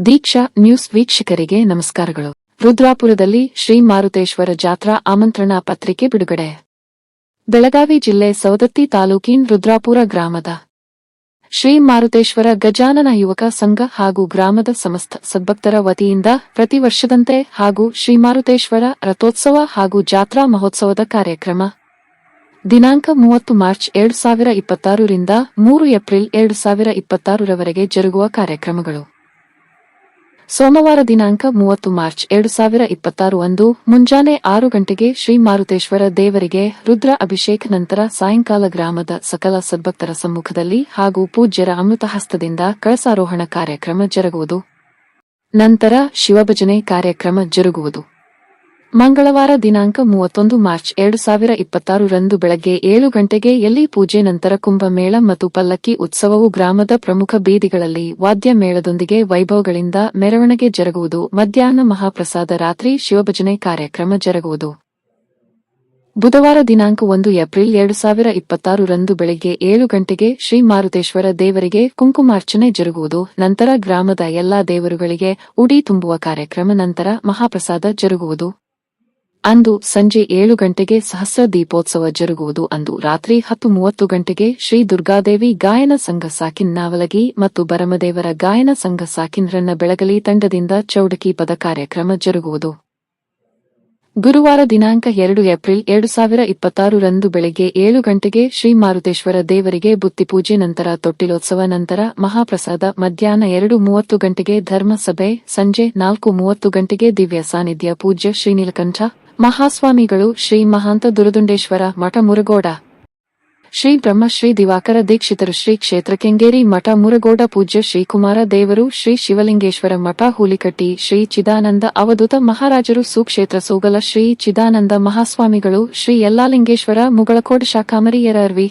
ದೀಕ್ಷಾ news ವೀಕ್ಷಕರಿಗೆ ನಮಸ್ಕಾರಗಳು. ರುದ್ರಾಪುರದಲ್ಲಿ ಶ್ರೀ ಮಾರುತೇಶ್ವರ ಜಾತ್ರಾ ಆಮಂತ್ರಣ ಪತ್ರಿಕೆ ಬಿಡುಗಡೆ. ಬೆಳಗಾವಿ ಜಿಲ್ಲೆ ಸವದತ್ತಿ ತಾಲೂಕಿನ ರುದ್ರಾಪುರ ಗ್ರಾಮದ ಶ್ರೀ ಮಾರುತೇಶ್ವರ ಗಜಾನನ ಯುವಕ ಸಂಘ ಹಾಗೂ ಗ್ರಾಮದ ಸಮಸ್ತ ಸದ್ಭಕ್ತರ ವತಿಯಿಂದ ಪ್ರತಿ ವರ್ಷದಂತೆ ಹಾಗೂ ಶ್ರೀ ಮಾರುತೇಶ್ವರ ರಥೋತ್ಸವ ಹಾಗೂ ಜಾತ್ರಾ ಮಹೋತ್ಸವದ ಕಾರ್ಯಕ್ರಮ ದಿನಾಂಕ 30 ಮಾರ್ಚ್ 2026 ರಿಂದ 3 ಏಪ್ರಿಲ್ 2026 ರವರೆಗೆ ಜರುಗುವ ಕಾರ್ಯಕ್ರಮಗಳು. ಸೋಮವಾರ ದಿನಾಂಕ 30 ಮಾರ್ಚ್ 2026 ಅಂದು ಮುಂಜಾನೆ 6 ಗಂಟೆಗೆ ಶ್ರೀ ಮಾರುತೇಶ್ವರ ದೇವರಿಗೆ ರುದ್ರ ಅಭಿಷೇಕ, ನಂತರ ಸಾಯಂಕಾಲ ಗ್ರಾಮದ ಸಕಲ ಸದ್ಭಕ್ತರ ಸಮ್ಮುಖದಲ್ಲಿ ಹಾಗೂ ಪೂಜ್ಯರ ಅಮೃತಹಸ್ತದಿಂದ ಕಳಸಾರೋಹಣ ಕಾರ್ಯಕ್ರಮ ಜರುಗುವುದು. ನಂತರ ಶಿವಭಜನೆ ಕಾರ್ಯಕ್ರಮ ಜರುಗುವುದು. ಮಂಗಳವಾರ ದಿನಾಂಕ 31 ಮಾರ್ಚ್ 2026 ರಂದು ಬೆಳಗ್ಗೆ 7 ಗಂಟೆಗೆ ಎಲ್ಲಿ ಪೂಜೆ, ನಂತರ ಕುಂಭಮೇಳ ಮತ್ತು ಪಲ್ಲಕ್ಕಿ ಉತ್ಸವವು ಗ್ರಾಮದ ಪ್ರಮುಖ ಬೀದಿಗಳಲ್ಲಿ ವಾದ್ಯ ಮೇಳದೊಂದಿಗೆ ವೈಭವಗಳಿಂದ ಮೆರವಣಿಗೆ ಜರುಗುವುದು. ಮಧ್ಯಾಹ್ನ ಮಹಾಪ್ರಸಾದ, ರಾತ್ರಿ ಶಿವಭಜನೆ ಕಾರ್ಯಕ್ರಮ ಜರುಗುವುದು. ಬುಧವಾರ ದಿನಾಂಕ 1 ಏಪ್ರಿಲ್ 2026 ರಂದು ಬೆಳಗ್ಗೆ 7 ಗಂಟೆಗೆ ಶ್ರೀ ಮಾರುತೇಶ್ವರ ದೇವರಿಗೆ ಕುಂಕುಮಾರ್ಚನೆ ಜರುಗುವುದು. ನಂತರ ಗ್ರಾಮದ ಎಲ್ಲಾ ದೇವರುಗಳಿಗೆ ಉಡಿ ತುಂಬುವ ಕಾರ್ಯಕ್ರಮ, ನಂತರ ಮಹಾಪ್ರಸಾದ ಜರುಗುವುದು. ಅಂದು ಸಂಜೆ 7 ಗಂಟೆಗೆ ಸಹಸ್ರ ದೀಪೋತ್ಸವ ಜರುಗುವುದು. ಅಂದು ರಾತ್ರಿ 10:30 ಗಂಟೆಗೆ ಶ್ರೀ ದುರ್ಗಾದೇವಿ ಗಾಯನ ಸಂಘ ಸಾಕಿನ್ ನಾವಲಗಿ ಮತ್ತು ಬರಮದೇವರ ಗಾಯನ ಸಂಘ ಸಾಕಿನ್ ರನ್ನ ಬೆಳಗಲಿ ತಂಡದಿಂದ ಚೌಡಕಿ ಪದ ಕಾರ್ಯಕ್ರಮ ಜರುಗುವುದು. ಗುರುವಾರ ದಿನಾಂಕ 2 ಏಪ್ರಿಲ್ 2026 ರಂದು ಬೆಳಗ್ಗೆ 7 ಗಂಟೆಗೆ ಶ್ರೀ ಮಾರುತೇಶ್ವರ ದೇವರಿಗೆ ಬುತ್ತಿಪೂಜೆ, ನಂತರ ತೊಟ್ಟಿಲೋತ್ಸವ, ನಂತರ ಮಹಾಪ್ರಸಾದ. ಮಧ್ಯಾಹ್ನ 2:30 ಗಂಟೆಗೆ ಧರ್ಮಸಭೆ. ಸಂಜೆ 4:30 ಗಂಟೆಗೆ ದಿವ್ಯ ಸಾನ್ನಿಧ್ಯ ಪೂಜ್ಯ ಶ್ರೀ ನೀಲಕಂಠ ಮಹಾಸ್ವಾಮಿಗಳು, ಶ್ರೀ ಮಹಾಂತ ದುರದುಂಡೇಶ್ವರ ಮಠ ಮುರಗೋಡ, ಶ್ರೀ ಬ್ರಹ್ಮಶ್ರೀ ದಿವಾಕರ ದೀಕ್ಷಿತರು, ಶ್ರೀ ಕ್ಷೇತ್ರ ಕೆಂಗೇರಿ ಮಠ ಮುರಗೋಡ, ಪೂಜ್ಯ ಶ್ರೀ ಕುಮಾರ ದೇವರು, ಶ್ರೀ ಶಿವಲಿಂಗೇಶ್ವರ ಮಠ ಹೂಲಿಕಟ್ಟಿ, ಶ್ರೀ ಚಿದಾನಂದ ಅವಧೂತ ಮಹಾರಾಜರು ಸುಕ್ಷೇತ್ರ ಸೋಗಲ, ಶ್ರೀ ಚಿದಾನಂದ ಮಹಾಸ್ವಾಮಿಗಳು, ಶ್ರೀ ಯಲ್ಲಾಲಿಂಗೇಶ್ವರ ಮುಗಳಕೋಡ ಶಾಖಾಮರಿಯರರ್ವಿ,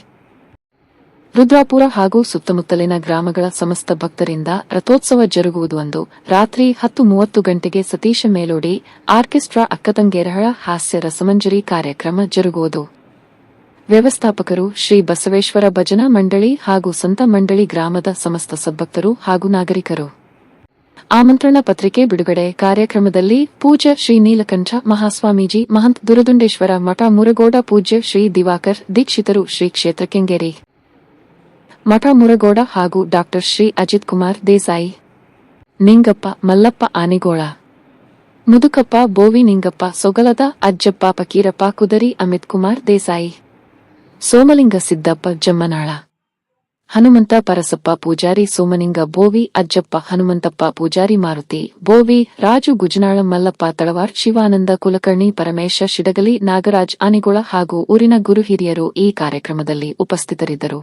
ರುದ್ರಾಪುರ ಹಾಗೂ ಸುತ್ತಮುತ್ತಲಿನ ಗ್ರಾಮಗಳ ಸಮಸ್ತ ಭಕ್ತರಿಂದ ರಥೋತ್ಸವ ಜರುಗುವುದು. ಅಂದು ರಾತ್ರಿ 10:30 ಗಂಟೆಗೆ ಸತೀಶ ಮೇಲೋಡಿ ಆರ್ಕೆಸ್ಟ್ರಾ ಅಕ್ಕತಂಗೇರಹಳ ಹಾಸ್ಯ ರಸಮಂಜರಿ ಕಾರ್ಯಕ್ರಮ ಜರುಗುವುದು. ವ್ಯವಸ್ಥಾಪಕರು ಶ್ರೀ ಬಸವೇಶ್ವರ ಭಜನಾ ಮಂಡಳಿ ಹಾಗೂ ಸಂತ ಮಂಡಳಿ, ಗ್ರಾಮದ ಸಮಸ್ತ ಸದ್ಭಕ್ತರು ಹಾಗೂ ನಾಗರಿಕರು. ಆಮಂತ್ರಣ ಪತ್ರಿಕೆ ಬಿಡುಗಡೆ ಕಾರ್ಯಕ್ರಮದಲ್ಲಿ ಪೂಜ್ಯ ಶ್ರೀ ನೀಲಕಂಠ ಮಹಾಸ್ವಾಮೀಜಿ, ಮಹಂತ ದುರದುಂಡೇಶ್ವರ ಮಠ ಮುರಗೋಡ, ಪೂಜ್ಯ ಶ್ರೀ ದಿವಾಕರ್ ದೀಕ್ಷಿತರು, ಶ್ರೀ ಕ್ಷೇತ್ರ ಕೆಂಗೇರಿ ಮಠ ಮುರಗೋಡ ಹಾಗೂ ಡಾಕ್ಟರ್ ಶ್ರೀ ಅಜಿತ್ ಕುಮಾರ್ ದೇಸಾಯಿ, ನಿಂಗಪ್ಪ ಮಲ್ಲಪ್ಪ ಆನಿಗೋಳ, ಮುದುಕಪ್ಪ ಬೋವಿ, ನಿಂಗಪ್ಪ ಸೊಗಲದ, ಅಜ್ಜಪ್ಪ ಫಕೀರಪ್ಪ ಕುದರಿ, ಅಮಿತ್ ಕುಮಾರ್ ದೇಸಾಯಿ, ಸೋಮಲಿಂಗ ಸಿದ್ದಪ್ಪ ಜಮ್ಮನಾಳ, ಹನುಮಂತ ಪರಸಪ್ಪ ಪೂಜಾರಿ, ಸೋಮನಿಂಗ ಬೋವಿ, ಅಜ್ಜಪ್ಪ ಹನುಮಂತಪ್ಪ ಪೂಜಾರಿ, ಮಾರುತಿ ಬೋವಿ, ರಾಜು ಗುಜನಾಳ, ಮಲ್ಲಪ್ಪ ತಳವಾರ್, ಶಿವಾನಂದ ಕುಲಕರ್ಣಿ, ಪರಮೇಶ ಶಿಡಗಲಿ, ನಾಗರಾಜ್ ಆನಿಗೋಳ ಹಾಗೂ ಊರಿನ ಗುರು ಹಿರಿಯರು ಈ ಕಾರ್ಯಕ್ರಮದಲ್ಲಿ ಉಪಸ್ಥಿತರಿದ್ದರು.